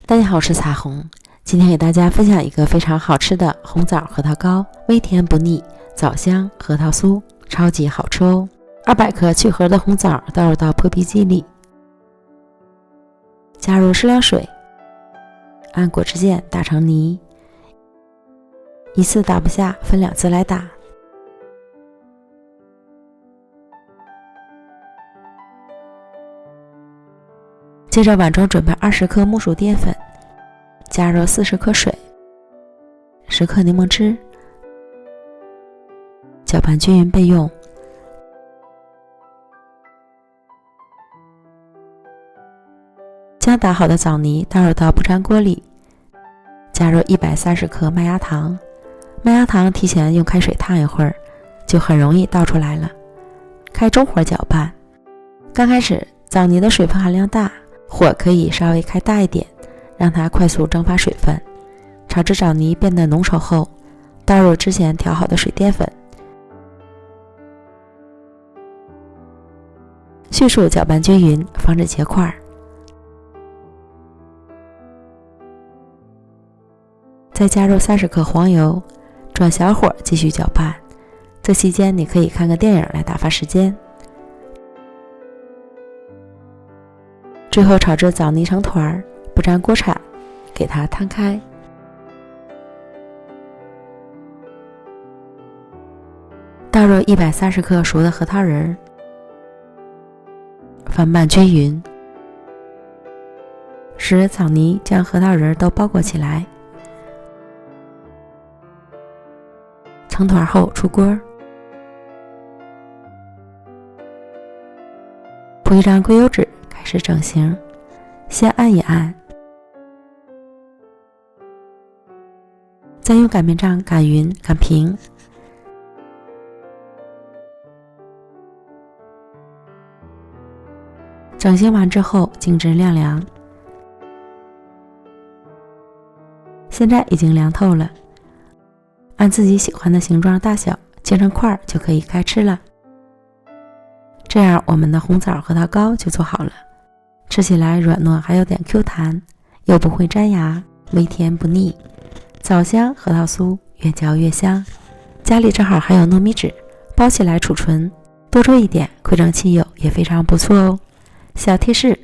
大家好，我是彩虹，今天给大家分享一个非常好吃的红枣核桃糕，微甜不腻，枣香核桃酥，超级好吃哦。200克去核的红枣倒入到破壁机里，加入适量水，按果汁键打成泥，一次打不下，分2次来打。接着碗中准备20克木薯淀粉，加入40克水，10克柠檬汁，搅拌均匀备用。将打好的枣泥倒入到不粘锅里，加入130克麦芽糖，麦芽糖提前用开水烫一会儿，就很容易倒出来了。开中火搅拌，刚开始枣泥的水分含量大，火可以稍微开大一点，让它快速蒸发水分。炒至枣泥变得浓稠后，倒入之前调好的水淀粉，迅速搅拌均匀，防止结块。再加入30克黄油，转小火继续搅拌。这期间你可以看个电影来打发时间。最后炒至枣泥成团，不粘锅铲，给它摊开。倒入130克熟的核桃仁，翻拌均匀，使枣泥将核桃仁都包裹起来。成团后出锅，铺一张硅油纸，开始整形。先按一按，再用擀面杖擀匀擀平。整形完之后静置晾凉，现在已经凉透了，按自己喜欢的形状大小切成块就可以开吃了。这样我们的红枣核桃糕就做好了，吃起来软糯还有点 Q 弹，又不会粘牙，微甜不腻，枣香核桃酥越嚼越香。家里正好还有糯米纸，包起来储存，多做一点馈赠亲友也非常不错哦。小贴士，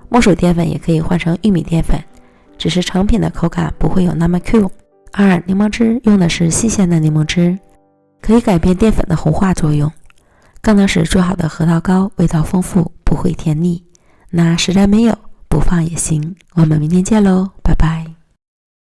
木薯淀粉也可以换成玉米淀粉，只是成品的口感不会有那么 Q。柠檬汁用的是新鲜的柠檬汁，可以改变淀粉的红化作用，更能使做好的核桃糕味道丰富，不会甜腻。那实在没有，不放也行。我们明天见喽，拜拜。